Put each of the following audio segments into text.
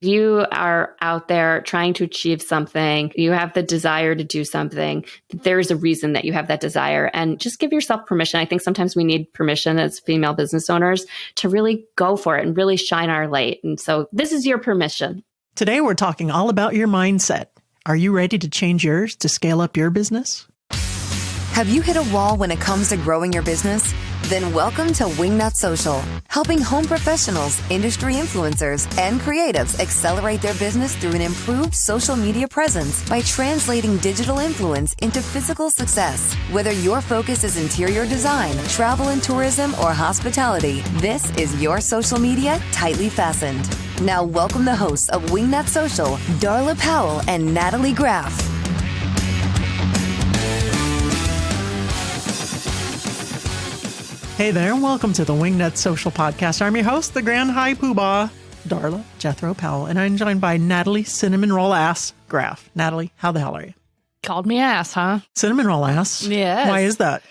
You are out there trying to achieve something. You have the desire to do something. There's a reason that you have that desire, and just give yourself permission. I think sometimes we need permission as female business owners to really go for it and really shine our light. And so this is your permission. Today, we're talking all about your mindset. Are you ready to change yours to scale up your business? Have you hit a wall when it comes to growing your business? Then welcome to Wingnut Social, helping home professionals, industry influencers, and creatives accelerate their business through an improved social media presence by translating digital influence into physical success. Whether your focus is interior design, travel and tourism, or hospitality, this is your social media tightly fastened. Now welcome the hosts of Wingnut Social, Darla Powell and Natalie Graff. Hey there, and welcome to the Wingnut Social Podcast. I'm your host, the Grand High Poobah, Darla Jethro Powell, and I'm joined by Natalie Cinnamon Roll Ass Graff. Natalie, how the hell are you? Called me ass, huh? Cinnamon Roll Ass? Yes. Why is that?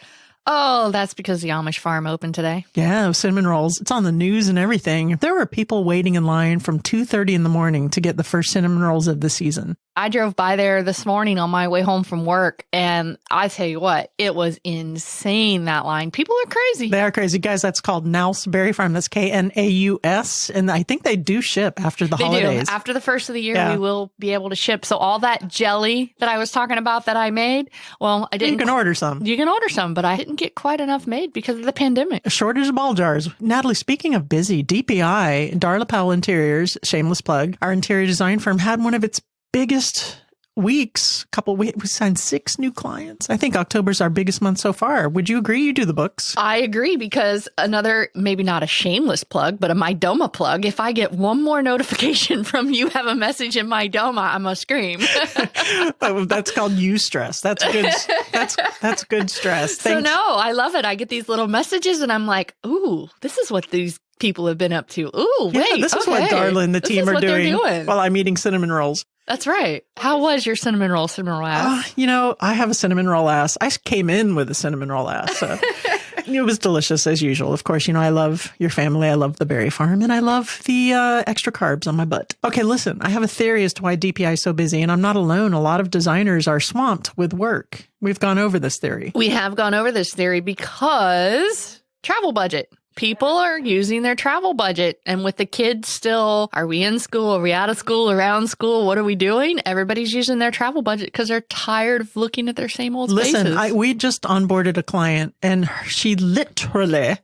Oh, that's because the Amish farm opened today. Yeah, cinnamon rolls. It's on the news and everything. There were people waiting in line from 2:30 in the morning to get the first cinnamon rolls of the season. I drove by there this morning on my way home from work, and I tell you what, it was insane, that line. People are crazy. They are crazy. Guys, that's called Knaus Berry Farm. That's Knaus. And I think they do ship after the holidays. Do. After the first of the year, we will be able to ship. So all that jelly that I was talking about that I made, well, I didn't. You can order some. You can order some, but I didn't get quite enough made because of the pandemic. A shortage of ball jars. Natalie, speaking of busy, DPI, Darla Powell Interiors, shameless plug, our interior design firm had one of its biggest weeks. We signed 6 new clients. I think October's our biggest month so far. Would you agree? You do the books. I agree, because another, maybe not a shameless plug, but a MyDoma plug. If I get one more notification from you have a message in MyDoma, I'm going to scream. That's called eustress. That's good. That's good stress. So no, I love it. I get these little messages and I'm like, ooh, this is what these people have been up to. Ooh, wait, yeah, this is what Darla and the team are doing while I'm eating cinnamon rolls. That's right. How was your cinnamon roll ass? I have a cinnamon roll ass. I came in with a cinnamon roll ass. So it was delicious as usual. Of course, I love your family. I love the berry farm, and I love the extra carbs on my butt. Okay, listen, I have a theory as to why DPI is so busy, and I'm not alone. A lot of designers are swamped with work. We've gone over this theory. We have gone over this theory because travel budget. People are using their travel budget. And with the kids still, are we in school? Are we out of school? Around school? What are we doing? Everybody's using their travel budget because they're tired of looking at their same old spaces. Listen, we just onboarded a client, and she literally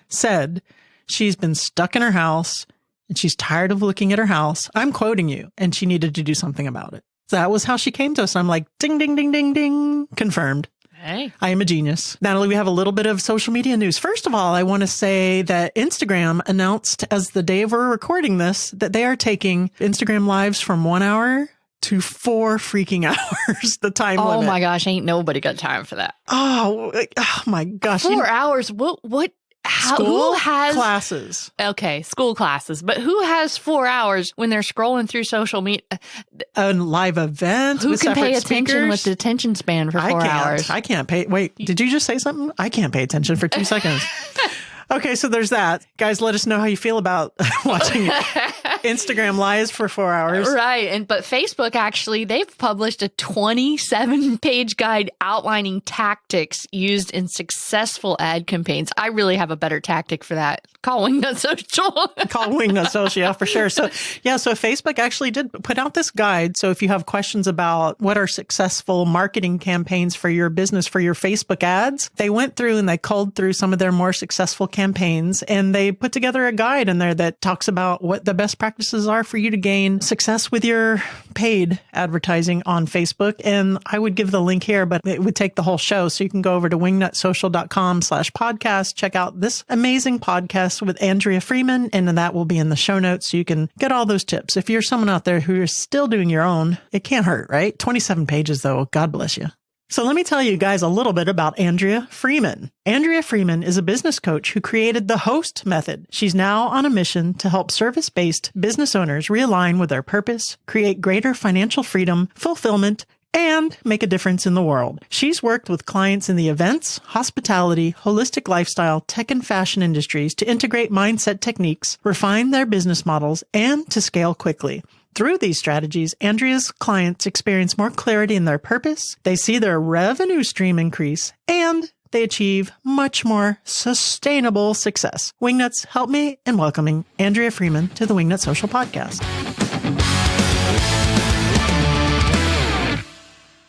said she's been stuck in her house and she's tired of looking at her house. I'm quoting you, and she needed to do something about it. So that was how she came to us. I'm like, ding, ding, ding, ding, ding. Confirmed. Hey. I am a genius. Natalie, we have a little bit of social media news. First of all, I want to say that Instagram announced as the day we're recording this that they are taking Instagram lives from 1 hour to 4 freaking hours, the time limit. Oh my gosh, ain't nobody got time for that. Oh my gosh. 4 hours? What? School who has classes? Okay, school classes. But who has 4 hours when they're scrolling through social media? A live event. Who with can pay speakers? attention with the attention span for 4 hours? I can't pay. Wait, did you just say something? I can't pay attention for 2 seconds. Okay, so there's that. Guys, let us know how you feel about watching Instagram lives for 4 hours. Right. But Facebook, actually, they've published a 27-page guide outlining tactics used in successful ad campaigns. I really have a better tactic for that. Call Wingnut Social. Call Wingnut Social, yeah, for sure. So Facebook actually did put out this guide. So if you have questions about what are successful marketing campaigns for your business, for your Facebook ads, they went through and they culled through some of their more successful campaigns, and they put together a guide in there that talks about what the best practices are for you to gain success with your paid advertising on Facebook. And I would give the link here, but it would take the whole show. So you can go over to wingnutsocial.com/podcast, check out this amazing podcast with Andrea Freeman, and that will be in the show notes. So you can get all those tips. If you're someone out there who is still doing your own, it can't hurt, right? 27 pages though. God bless you. So let me tell you guys a little bit about Andrea Freeman. Andrea Freeman is a business coach who created the H.O.S.T Method. She's now on a mission to help service-based business owners realign with their purpose, create greater financial freedom, fulfillment, and make a difference in the world. She's worked with clients in the events, hospitality, holistic lifestyle, tech and fashion industries to integrate mindset techniques, refine their business models, and to scale quickly. Through these strategies, Andrea's clients experience more clarity in their purpose, they see their revenue stream increase, and they achieve much more sustainable success. Wingnuts, help me in welcoming Andrea Freeman to the Wingnut Social podcast.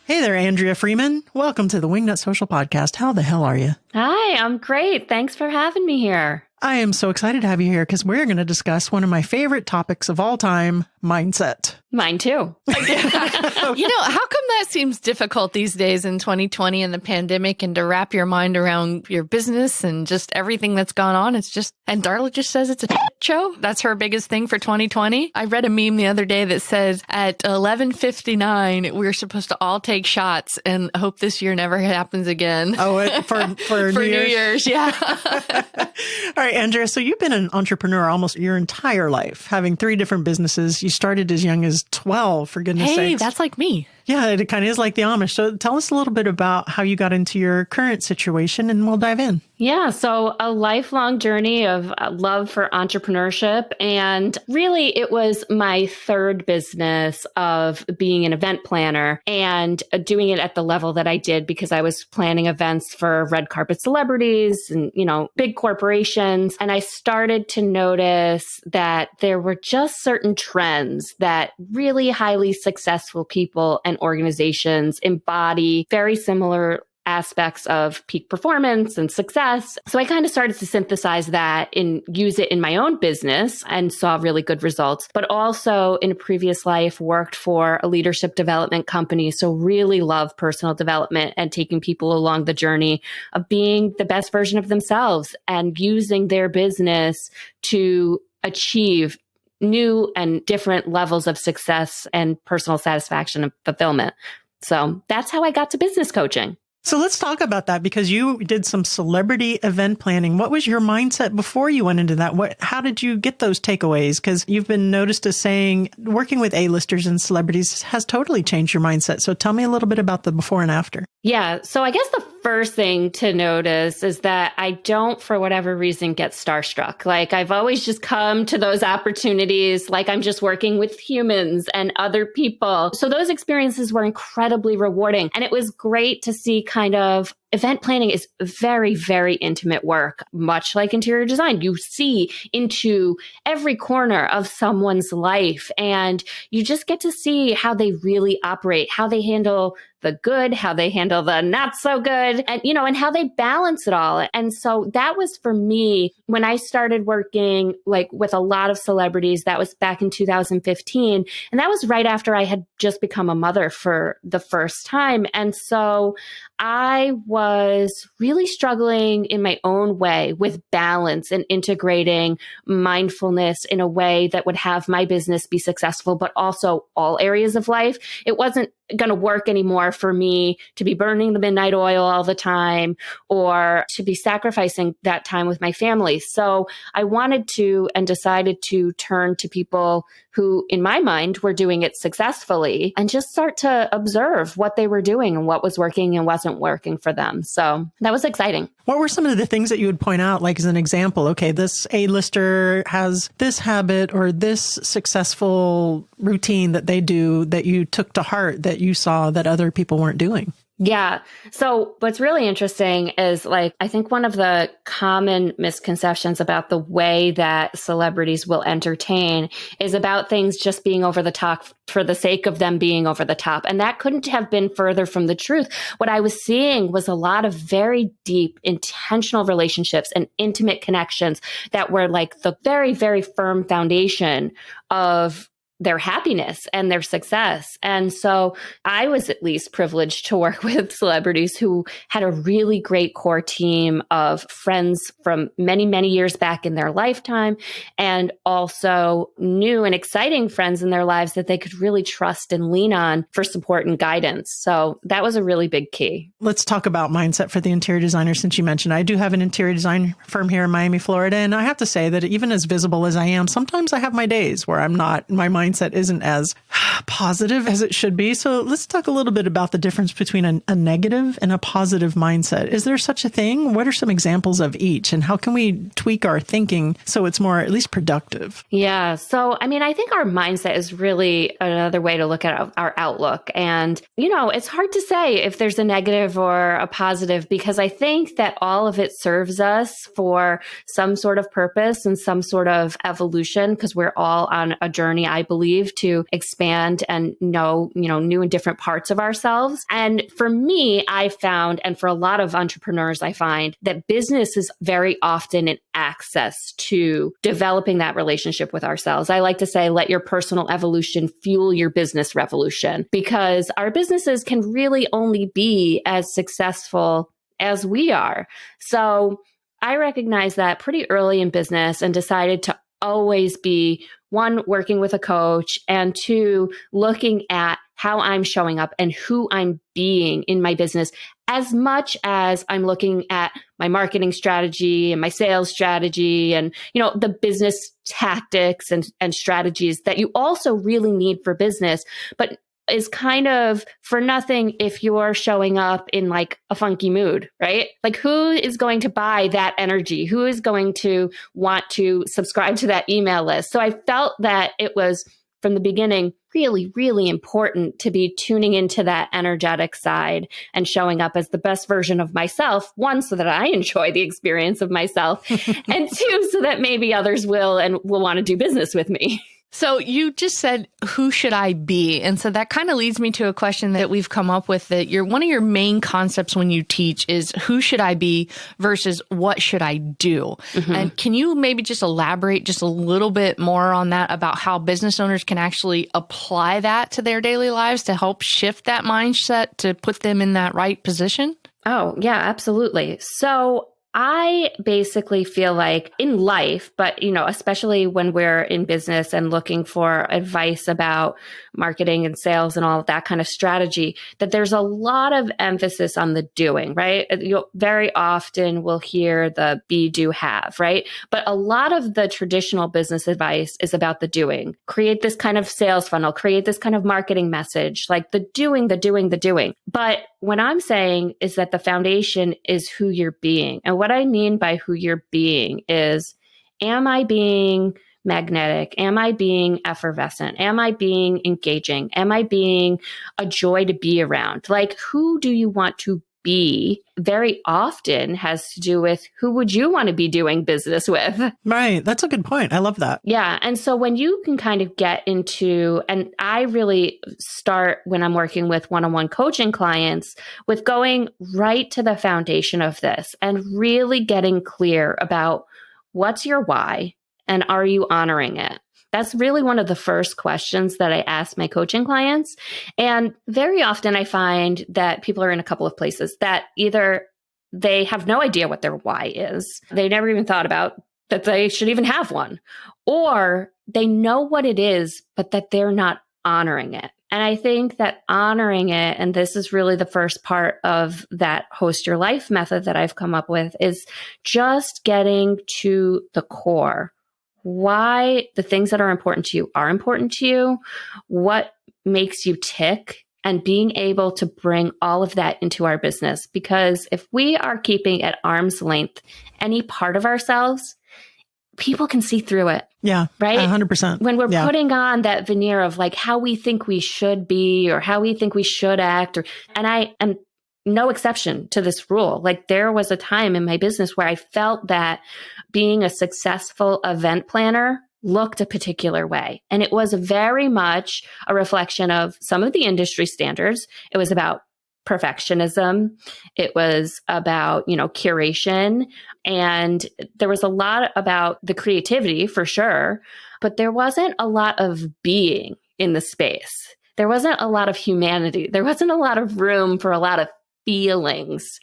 Hey there, Andrea Freeman. Welcome to the Wingnut Social podcast. How the hell are you? Hi, I'm great. Thanks for having me here. I am so excited to have you here because we're going to discuss one of my favorite topics of all time, mindset. Mine too. How come that seems difficult these days in 2020 and the pandemic, and to wrap your mind around your business and just everything that's gone on? It's just, and Darla just says it's a show. That's her biggest thing for 2020. I read a meme the other day that says at 11:59, we're supposed to all take shots and hope this year never happens again. Oh, for New Year's. Yeah. All right, Andrea. So you've been an entrepreneur almost your entire life, having 3 different businesses. You started as young as 12, for goodness sakes. Hey, that's like me. Yeah, it kind of is like the Amish. So tell us a little bit about how you got into your current situation and we'll dive in. Yeah, so a lifelong journey of love for entrepreneurship. And really, it was my third business of being an event planner and doing it at the level that I did because I was planning events for red carpet celebrities and, big corporations. And I started to notice that there were just certain trends that really highly successful people and organizations embody very similar aspects of peak performance and success. So I kind of started to synthesize that and use it in my own business and saw really good results, but also in a previous life worked for a leadership development company. So really love personal development and taking people along the journey of being the best version of themselves and using their business to achieve new and different levels of success and personal satisfaction and fulfillment. So that's how I got to business coaching. So let's talk about that because you did some celebrity event planning. What was your mindset before you went into that? How did you get those takeaways? Because you've been noticed as saying working with A-listers and celebrities has totally changed your mindset. So tell me a little bit about the before and after. Yeah. So I guess the first thing to notice is that I don't, for whatever reason, get starstruck. Like I've always just come to those opportunities like I'm just working with humans and other people. So those experiences were incredibly rewarding. And it was great to see kind of event planning is very, very intimate work, much like interior design. You see into every corner of someone's life and you just get to see how they really operate, how they handle the good, how they handle the not so good, and how they balance it all. And so that was for me when I started working like with a lot of celebrities. That was back in 2015. And that was right after I had just become a mother for the first time. And so I was really struggling in my own way with balance and integrating mindfulness in a way that would have my business be successful, but also all areas of life. It wasn't going to work anymore for me to be burning the midnight oil all the time or to be sacrificing that time with my family. So I wanted to and decided to turn to people who, in my mind, were doing it successfully and just start to observe what they were doing and what was working and wasn't working for them. So that was exciting. What were some of the things that you would point out, like as an example? Okay, this A-lister has this habit or this successful routine that they do that you took to heart that you saw that other people weren't doing. Yeah. So what's really interesting is I think one of the common misconceptions about the way that celebrities will entertain is about things just being over the top for the sake of them being over the top. And that couldn't have been further from the truth. What I was seeing was a lot of very deep, intentional relationships and intimate connections that were like the very, very firm foundation of their happiness and their success. And so I was at least privileged to work with celebrities who had a really great core team of friends from many, many years back in their lifetime, and also new and exciting friends in their lives that they could really trust and lean on for support and guidance. So that was a really big key. Let's talk about mindset for the interior designer, since you mentioned I do have an interior design firm here in Miami, Florida. And I have to say that even as visible as I am, sometimes I have my days where I'm not, my mindset isn't as positive as it should be. So let's talk a little bit about the difference between a negative and a positive mindset. Is there such a thing? What are some examples of each? And how can we tweak our thinking so it's more at least productive? Yeah. So, I mean, I think our mindset is really another way to look at our outlook. And, it's hard to say if there's a negative or a positive, because I think that all of it serves us for some sort of purpose and some sort of evolution, because we're all on a journey, I believe, to expand and know, new and different parts of ourselves. And for me, I found, and for a lot of entrepreneurs, I find that business is very often an access to developing that relationship with ourselves. I like to say, let your personal evolution fuel your business revolution, because our businesses can really only be as successful as we are. So I recognized that pretty early in business and decided to always be, one, working with a coach, and two, looking at how I'm showing up and who I'm being in my business, as much as I'm looking at my marketing strategy and my sales strategy and, the business tactics and strategies that you also really need for business, but is kind of for nothing if you're showing up in like a funky mood, right? Like, who is going to buy that energy? Who is going to want to subscribe to that email list? So I felt that it was, from the beginning, really, really important to be tuning into that energetic side and showing up as the best version of myself. One, so that I enjoy the experience of myself, and two, so that maybe others will want to do business with me. So you just said, who should I be? And so that kind of leads me to a question that we've come up with, that one of your main concepts when you teach is who should I be versus what should I do? Mm-hmm. And can you maybe just elaborate just a little bit more on that, about how business owners can actually apply that to their daily lives to help shift that mindset to put them in that right position? Oh, yeah, absolutely. So I basically feel like in life, but, especially when we're in business and looking for advice about marketing and sales and all of that kind of strategy, that there's a lot of emphasis on the doing, right? You very often will hear the be, do, have, right? But a lot of the traditional business advice is about the doing. Create this kind of sales funnel, create this kind of marketing message, like the doing, the doing, the doing. But what I'm saying is that the foundation is who you're being. And what I mean by who you're being is, am I being magnetic? Am I being effervescent? Am I being engaging? Am I being a joy to be around? Like, who do you want to be? Very often has to do with who would you want to be doing business with? Right. That's a good point. I love that. Yeah. And so when you can kind of get into, and I really start when I'm working with one-on-one coaching clients with going right to the foundation of this and really getting clear about what's your why and are you honoring it? That's really one of the first questions that I ask my coaching clients. And very often I find that people are in a couple of places, that either they have no idea what their why is, they never even thought about that they should even have one, or they know what it is, but that they're not honoring it. And I think that honoring it, and this is really the first part of that H.O.S.T Your Life method that I've come up with, is just getting to the core. Why the things that are important to you, what makes you tick, and being able to bring all of that into our business. Because if we are keeping at arm's length any part of ourselves, people can see through it. Yeah. Right? 100%. When we're putting on that veneer of like how we think we should be or how we think we should act, and I am no exception to this rule. Like, there was a time in my business where I felt that being a successful event planner looked a particular way. And it was very much a reflection of some of the industry standards. It was about perfectionism. It was about, curation. And there was a lot about the creativity for sure, but there wasn't a lot of being in the space. There wasn't a lot of humanity. There wasn't a lot of room for a lot of feelings.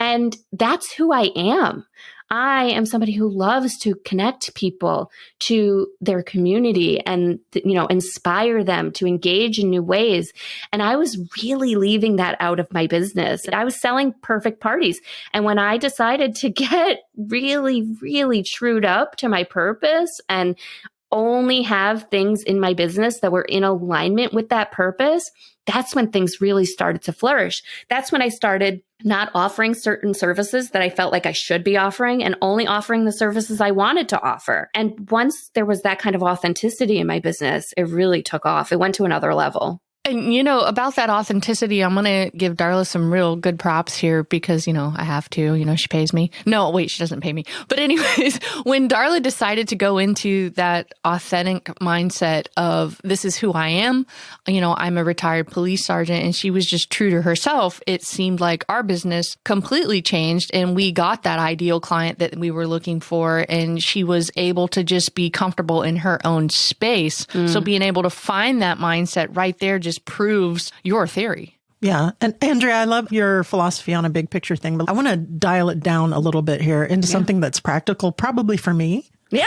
And that's who I am. I am somebody who loves to connect people to their community and, inspire them to engage in new ways. And I was really leaving that out of my business. I was selling perfect parties. And when I decided to get really, really trued up to my purpose and only have things in my business that were in alignment with that purpose, that's when things really started to flourish. That's when I started not offering certain services that I felt like I should be offering and only offering the services I wanted to offer. And once there was that kind of authenticity in my business, it really took off. It went to another level. And, about that authenticity, I'm going to give Darla some real good props here because, I have to, she pays me. No, wait, she doesn't pay me. But anyways, when Darla decided to go into that authentic mindset of this is who I am, I'm a retired police sergeant, and she was just true to herself, it seemed like our business completely changed and we got that ideal client that we were looking for. And she was able to just be comfortable in her own space. So being able to find that mindset right there just proves your theory. Yeah. And Andrea, I love your philosophy on a big picture thing, but I want to dial it down a little bit here into something that's practical, probably for me. Yeah.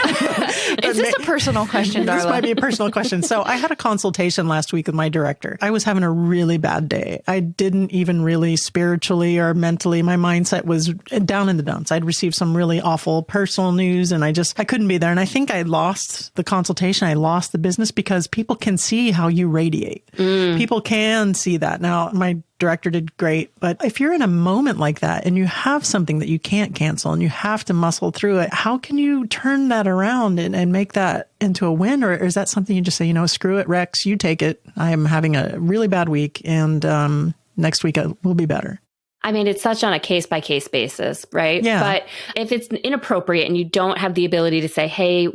Is this a personal question, Darla? This might be a personal question. So I had a consultation last week with my director. I was having a really bad day. I didn't even really spiritually or mentally, my mindset was down in the dumps. I'd received some really awful personal news and I couldn't be there. And I think I lost the consultation. I lost the business because people can see how you radiate. People can see that. Now, my director did great. But if you're in a moment like that and you have something that you can't cancel and you have to muscle through it, how can you turn that around and make that into a win? Or is that something you just say, screw it, Rex, you take it. I am having a really bad week and next week will be better. I mean, it's such on a case-by-case basis, right? Yeah. But if it's inappropriate and you don't have the ability to say, hey,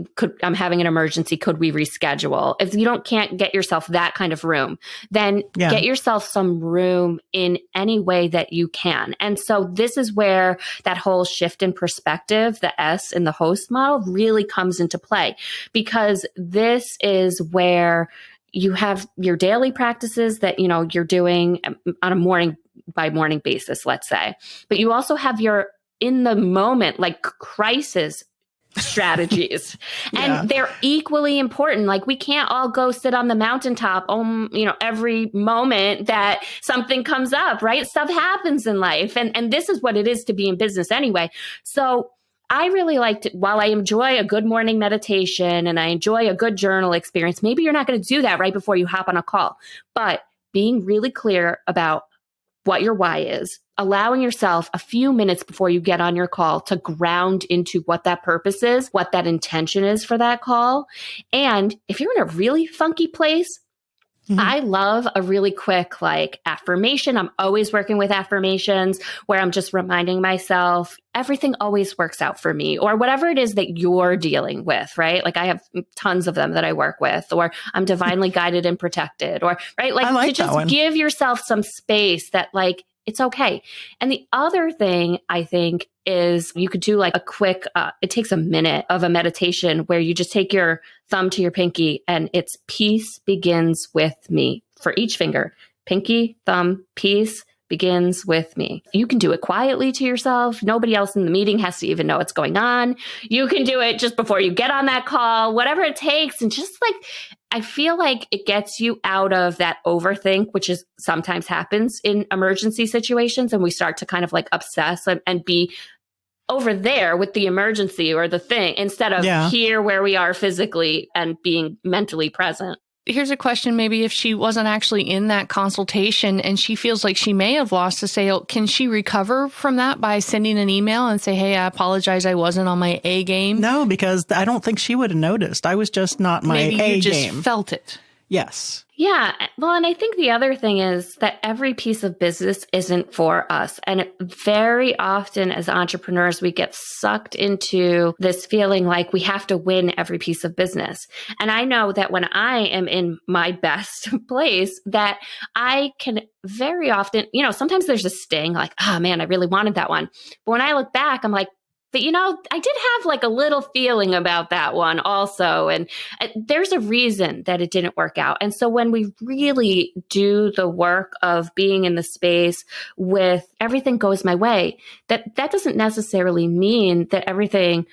I'm having an emergency, could we reschedule? If you can't get yourself that kind of room, then get yourself some room in any way that you can. And so this is where that whole shift in perspective, the S in the H.O.S.T model, really comes into play, because this is where you have your daily practices that, you're doing on a morning by morning basis, let's say. But you also have your in the moment, like crisis strategies. And they're equally important. Like we can't all go sit on the mountaintop, every moment that something comes up, right? Stuff happens in life. And this is what it is to be in business anyway. So I really like to, while I enjoy a good morning meditation and I enjoy a good journal experience, maybe you're not going to do that right before you hop on a call, but being really clear about what your why is, allowing yourself a few minutes before you get on your call to ground into what that purpose is, what that intention is for that call. And if you're in a really funky place, I love a really quick affirmation. I'm always working with affirmations where I'm just reminding myself everything always works out for me, or whatever it is that you're dealing with, right? Like I have tons of them that I work with, or I'm divinely guided and protected, or right. To just give yourself some space that it's okay. And the other thing I think is you could do a quick, it takes a minute of a meditation where you just take your thumb to your pinky and it's peace begins with me for each finger. Pinky, thumb, peace begins with me. You can do it quietly to yourself. Nobody else in the meeting has to even know what's going on. You can do it just before you get on that call, whatever it takes. And just I feel like it gets you out of that overthink, which is sometimes happens in emergency situations. And we start to kind of obsess and be over there with the emergency or the thing instead of here where we are physically and being mentally present. Here's a question. Maybe if she wasn't actually in that consultation and she feels like she may have lost a sale, can she recover from that by sending an email and say, hey, I apologize, I wasn't on my A game? No, because I don't think she would have noticed. I was just not my Maybe A you just game. Felt it. Yes. Yeah. Well, and I think the other thing is that every piece of business isn't for us. And very often as entrepreneurs, we get sucked into this feeling like we have to win every piece of business. And I know that when I am in my best place, that I can very often, sometimes there's a sting oh man, I really wanted that one. But when I look back, I'm like, but I did have a little feeling about that one also. And there's a reason that it didn't work out. And so when we really do the work of being in the space with everything goes my way, that doesn't necessarily mean that everything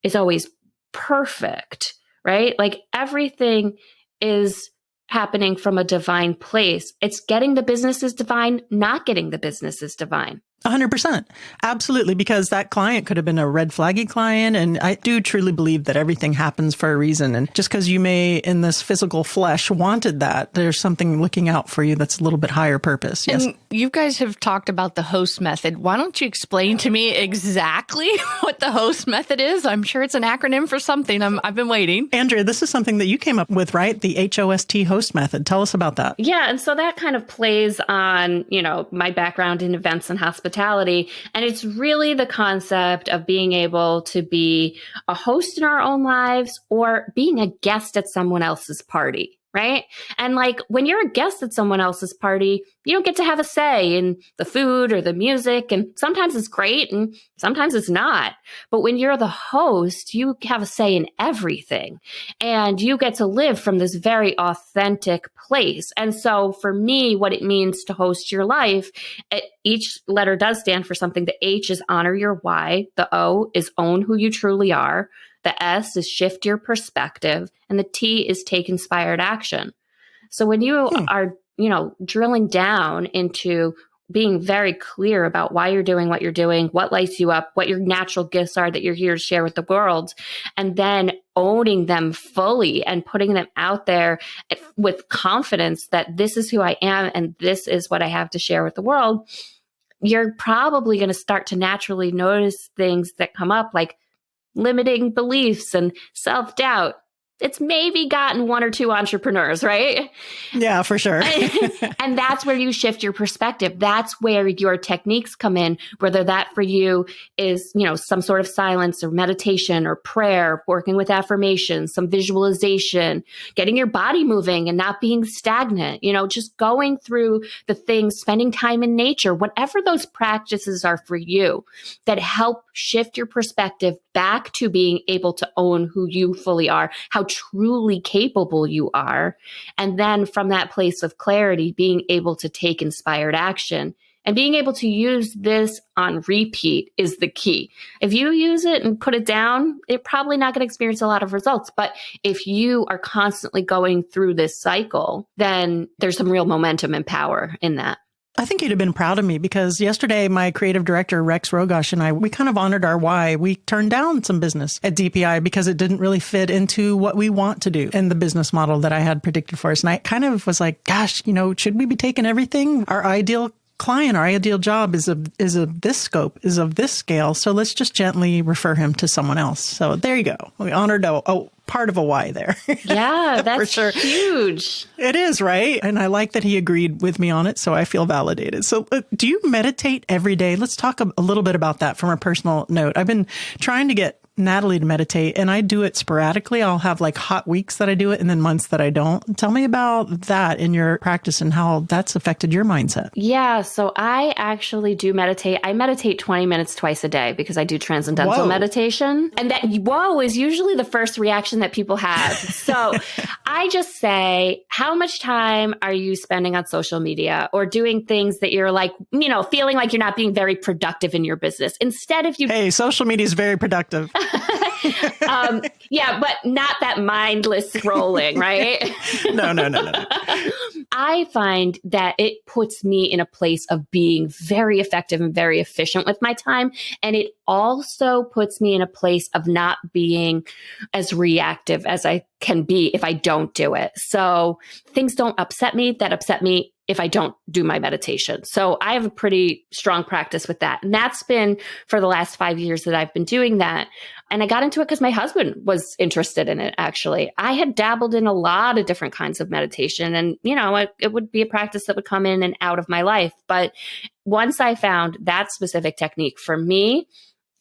is always perfect, right? Everything is happening from a divine place. It's getting the business is divine, not getting the business is divine. 100%. Absolutely. Because that client could have been a red flaggy client. And I do truly believe that everything happens for a reason. And just because you may in this physical flesh wanted that, there's something looking out for you that's a little bit higher purpose. Yes. And you guys have talked about the H.O.S.T Method. Why don't you explain to me exactly what the H.O.S.T Method is? I'm sure it's an acronym for something. I've been waiting. Andrea, this is something that you came up with, right? The H.O.S.T Method. Tell us about that. Yeah. And so that kind of plays on, my background in events and hospitality. And it's really the concept of being able to be a host in our own lives or being a guest at someone else's party. Right. And like when you're a guest at someone else's party, you don't get to have a say in the food or the music. And sometimes it's great and sometimes it's not. But when you're the host, you have a say in everything and you get to live from this very authentic place. And so for me, what it means to host your life, each letter does stand for something. The H is honor your why. The O is own who you truly are. The S is shift your perspective, and the T is take inspired action. So when you are, drilling down into being very clear about why you're doing what you're doing, what lights you up, what your natural gifts are that you're here to share with the world, and then owning them fully and putting them out there with confidence that this is who I am and this is what I have to share with the world, you're probably going to start to naturally notice things that come up like limiting beliefs and self-doubt. It's maybe gotten one or two entrepreneurs, right? Yeah, for sure. And that's where you shift your perspective. That's where your techniques come in, whether that for you is, some sort of silence or meditation or prayer, working with affirmations, some visualization, getting your body moving and not being stagnant, just going through the things, spending time in nature, whatever those practices are for you that help shift your perspective back to being able to own who you fully are, how truly capable you are. And then from that place of clarity, being able to take inspired action and being able to use this on repeat is the key. If you use it and put it down, you're probably not going to experience a lot of results. But if you are constantly going through this cycle, then there's some real momentum and power in that. I think you'd have been proud of me because yesterday, my creative director, Rex Rogosh, and I, we kind of honored our why. We turned down some business at DPI because it didn't really fit into what we want to do in the business model that I had predicted for us. And I kind of was like, gosh, should we be taking everything? Our ideal client, our ideal job is of this scope, is of this scale. So let's just gently refer him to someone else. So there you go. We honored a part of a why there. Yeah, that's for sure. Huge. It is, right? And I like that he agreed with me on it. So I feel validated. So do you meditate every day? Let's talk a little bit about that from a personal note. I've been trying to get Natalie to meditate and I do it sporadically. I'll have like hot weeks that I do it and then months that I don't. Tell me about that in your practice and how that's affected your mindset. Yeah. So I actually do meditate. I meditate 20 minutes twice a day because I do transcendental meditation. And that whoa is usually the first reaction that people have. So I just say, how much time are you spending on social media or doing things that you're like, feeling like you're not being very productive in your business? Instead, if you... Hey, social media is very productive. Yeah, but not that mindless scrolling, right? No. I find that it puts me in a place of being very effective and very efficient with my time. And it also puts me in a place of not being as reactive as I can be if I don't do it. So things don't upset me that upset me if I don't do my meditation. So I have a pretty strong practice with that. And that's been for the last 5 years that I've been doing that. And I got into it because my husband was interested in it, actually. I had dabbled in a lot of different kinds of meditation and, it would be a practice that would come in and out of my life. But once I found that specific technique for me,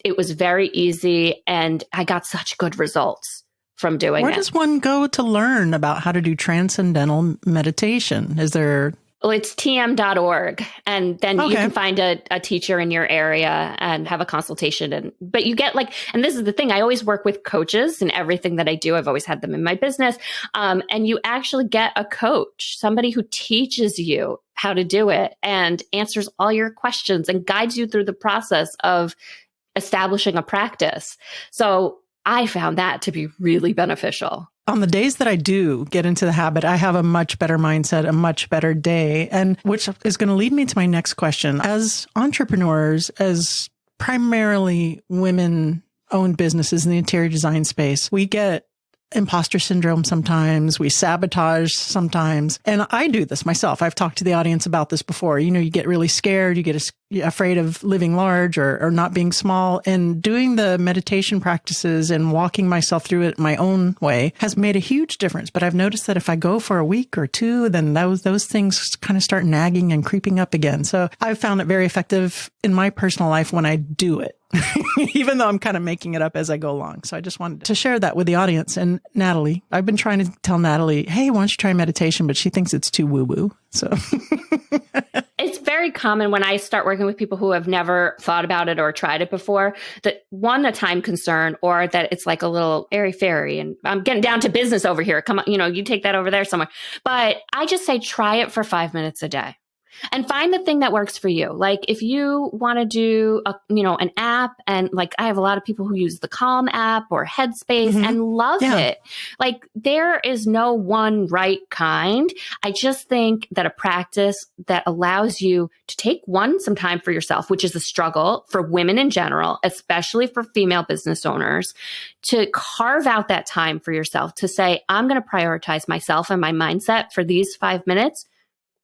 it was very easy and I got such good results from doing it. Where does one go to learn about how to do transcendental meditation? Is there... Well, it's tm.org. And then you can find a teacher in your area and have a consultation. But you get and this is the thing, I always work with coaches in everything that I do. I've always had them in my business. And you actually get a coach, somebody who teaches you how to do it and answers all your questions and guides you through the process of establishing a practice. So I found that to be really beneficial. on the days that I do get into the habit, I have a much better mindset, a much better day, and which is going to lead me to my next question. As entrepreneurs, as primarily women-owned businesses in the interior design space, we get imposter syndrome sometimes, we sabotage sometimes. And I do this myself. I've talked to the audience about this before. You know, you get really scared, you get afraid of living large or not being small. And doing the meditation practices and walking myself through it my own way has made a huge difference. But I've noticed that if I go for a week or two, then those things kind of start nagging and creeping up again. So I've found it very effective in my personal life when I do it. Even though I'm kind of making it up as I go along. So I just wanted to share that with the audience. And Natalie, I've been trying to tell Natalie, hey, why don't you try meditation? But she thinks it's too woo-woo. So it's very common when I start working with people who have never thought about it or tried it before, that one, a time concern, or that it's like a little airy-fairy and I'm getting down to business over here. Come on, you take that over there somewhere. But I just say, try it for 5 minutes a day. And find the thing that works for you. Like if you want to do an app, and like I have a lot of people who use the Calm app or Headspace and love it. Like there is no one right kind. I just think that a practice that allows you to take some time for yourself, which is a struggle for women in general, especially for female business owners, to carve out that time for yourself to say, I'm going to prioritize myself and my mindset for these 5 minutes.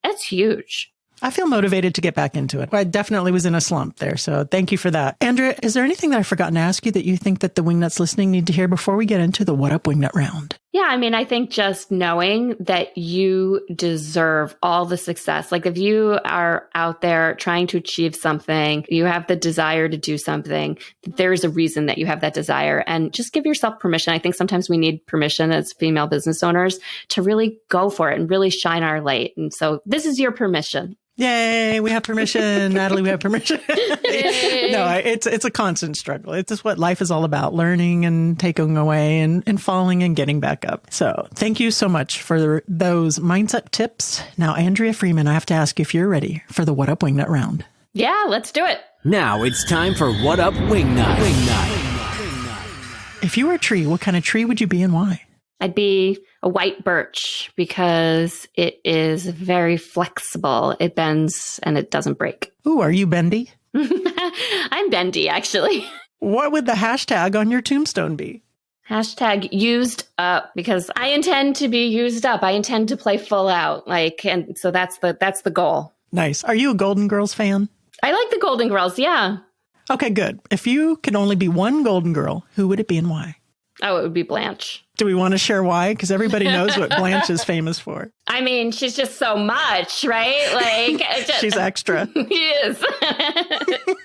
That's huge. I feel motivated to get back into it. I definitely was in a slump there. So thank you for that. Andrea, is there anything that I've forgotten to ask you that you think that the Wingnuts listening need to hear before we get into the What Up Wingnut round? Yeah, I mean, I think just knowing that you deserve all the success. Like if you are out there trying to achieve something, you have the desire to do something, there's a reason that you have that desire, and just give yourself permission. I think sometimes we need permission as female business owners to really go for it and really shine our light. And so this is your permission. Yay, we have permission. Natalie, we have permission. No, it's a constant struggle. It's just what life is all about, learning and taking away and falling and getting back up. So thank you so much for those mindset tips. Now, Andrea Freeman, I have to ask if you're ready for the What Up Wingnut round. Yeah, let's do it. Now it's time for What Up Wingnut. If you were a tree, what kind of tree would you be and why? I'd be a white birch because it is very flexible. It bends and it doesn't break. Ooh, are you bendy? I'm bendy, actually. What would the hashtag on your tombstone be? Hashtag used up, because I intend to be used up. I intend to play full out. And so that's the goal. Nice. Are you a Golden Girls fan? I like the Golden Girls. Yeah. Okay, good. If you could only be one Golden Girl, who would it be and why? Oh, it would be Blanche. Do we want to share why? Because everybody knows what Blanche is famous for. I mean, she's just so much, right? Like she's extra. She is.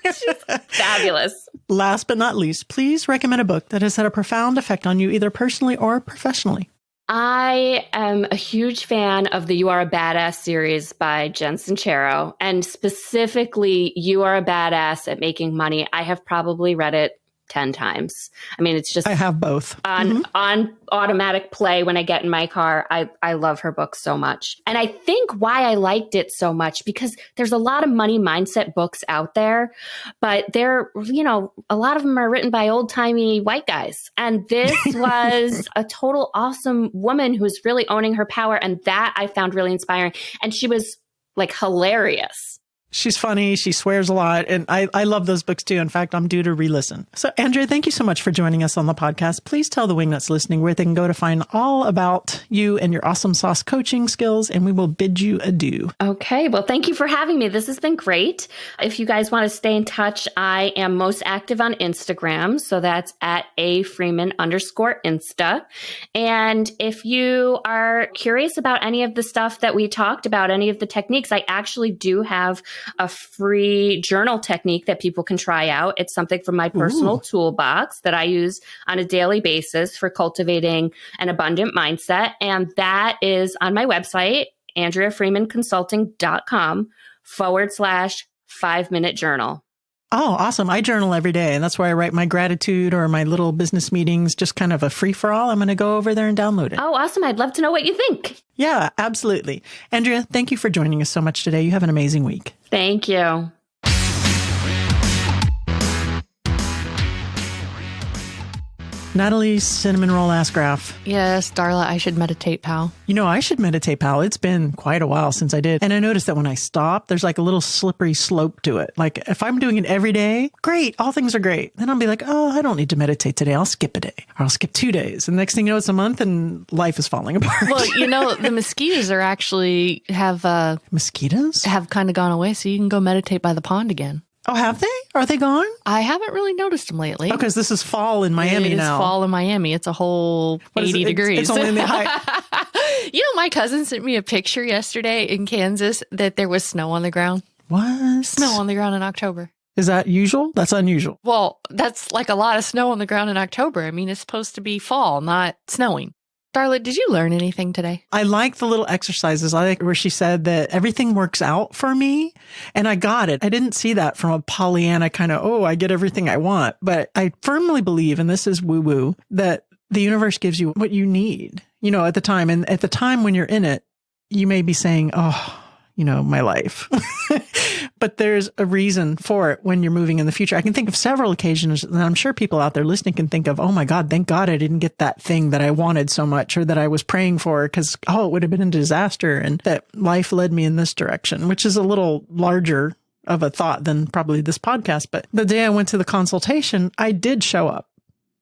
She's fabulous. Last but not least, please recommend a book that has had a profound effect on you, either personally or professionally. I am a huge fan of the You Are a Badass series by Jen Sincero, and specifically You Are a Badass at Making Money. I have probably read it 10 times. I mean, it's just I have both on automatic play when I get in my car. I love her book so much. And I think why I liked it so much, because there's a lot of money mindset books out there, but they're, a lot of them are written by old timey white guys. And this was a total awesome woman who's really owning her power. And that I found really inspiring. And she was like hilarious. She's funny. She swears a lot. And I love those books too. In fact, I'm due to re-listen. So Andrea, thank you so much for joining us on the podcast. Please tell the Wingnuts listening where they can go to find all about you and your awesome sauce coaching skills. And we will bid you adieu. Okay. Well, thank you for having me. This has been great. If you guys want to stay in touch, I am most active on Instagram. So that's at @AFreeman_Insta. And if you are curious about any of the stuff that we talked about, any of the techniques, I actually do have a free journal technique that people can try out. It's something from my personal toolbox that I use on a daily basis for cultivating an abundant mindset. And that is on my website, AndreaFreemanConsulting.com/5-minute journal. Oh, awesome. I journal every day, and that's where I write my gratitude or my little business meetings, just kind of a free-for-all. I'm going to go over there and download it. Oh, awesome. I'd love to know what you think. Yeah, absolutely. Andrea, thank you for joining us so much today. You have an amazing week. Thank you. Natalie's cinnamon roll ass graph. Yes, Darla, I should meditate, pal. You know, I should meditate, pal. It's been quite a while since I did. And I noticed that when I stop, there's like a little slippery slope to it. Like if I'm doing it every day, great, all things are great. Then I'll be like, oh, I don't need to meditate today. I'll skip a day or I'll skip 2 days. And the next thing you know, it's a month and life is falling apart. Well, you know, the mosquitoes are actually Mosquitoes? have kind of gone away, so you can go meditate by the pond again. Oh, have they? Are they gone? I haven't really noticed them lately. Oh, because this is fall in Miami now. It's fall in Miami. It's a whole 80 degrees. It's only in the high. You know, my cousin sent me a picture yesterday in Kansas that there was snow on the ground. What? Snow on the ground in October. Is that usual? That's unusual. Well, that's like a lot of snow on the ground in October. I mean, it's supposed to be fall, not snowing. Darla, did you learn anything today? I like the little exercises. I like where she said that everything works out for me. And I got it. I didn't see that from a Pollyanna kind of, oh, I get everything I want. But I firmly believe, and this is woo woo, that the universe gives you what you need, you know, at the time. And at the time when you're in it, you may be saying, oh, you know, my life. But there's a reason for it when you're moving in the future. I can think of several occasions, and I'm sure people out there listening can think of, oh my God, thank God I didn't get that thing that I wanted so much or that I was praying for because, oh, it would have been a disaster. And that life led me in this direction, which is a little larger of a thought than probably this podcast. But the day I went to the consultation, I did show up.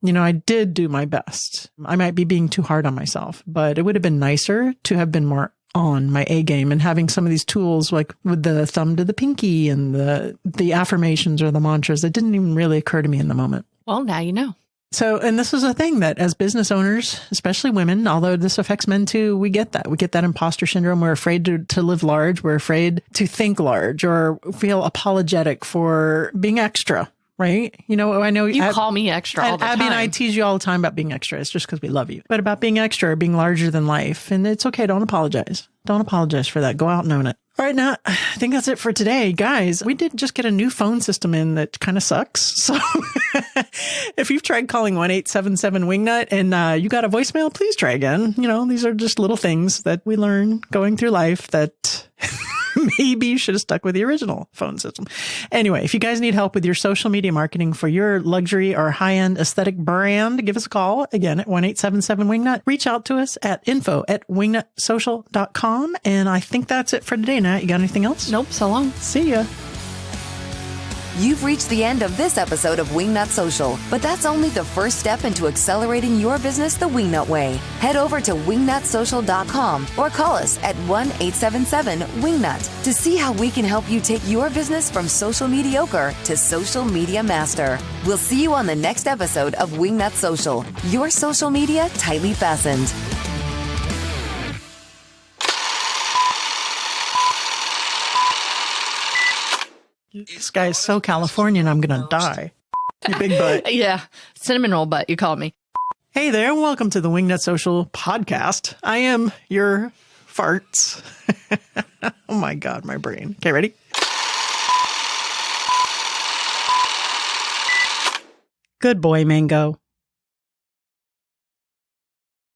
You know, I did do my best. I might be being too hard on myself, but it would have been nicer to have been more on my A game and having some of these tools like with the thumb to the pinky and the affirmations or the mantras that didn't even really occur to me in the moment. Well, now you know. So, and this is a thing that as business owners, especially women, although this affects men too, we get that. We get that imposter syndrome. We're afraid to live large. We're afraid to think large or feel apologetic for being extra. Right? You know, I know you call me extra all the time. Abby and I tease you all the time about being extra. It's just because we love you. But about being extra or being larger than life. And it's okay. Don't apologize. Don't apologize for that. Go out and own it. All right. Now, I think that's it for today. Guys, we did just get a new phone system in that kind of sucks. So if you've tried calling 1-877-Wingnut and you got a voicemail, please try again. You know, these are just little things that we learn going through life that maybe you should have stuck with the original phone system. Anyway, if you guys need help with your social media marketing for your luxury or high-end aesthetic brand, give us a call again at 1-877-Wingnut. Reach out to us at info@wingnutsocial.com. And I think that's it for today. Nat, you got anything else? Nope. So long. See ya. You've reached the end of this episode of Wingnut Social, but that's only the first step into accelerating your business the Wingnut way. Head over to wingnutsocial.com or call us at 1-877-Wingnut to see how we can help you take your business from social mediocre to social media master. We'll see you on the next episode of Wingnut Social, your social media tightly fastened. This guy is so Californian, I'm going to die. You big butt. Yeah. Cinnamon roll butt, you called me. Hey there, and welcome to the Wingnut Social podcast. I am your farts. Oh my God, my brain. Okay, ready? Good boy, Mango.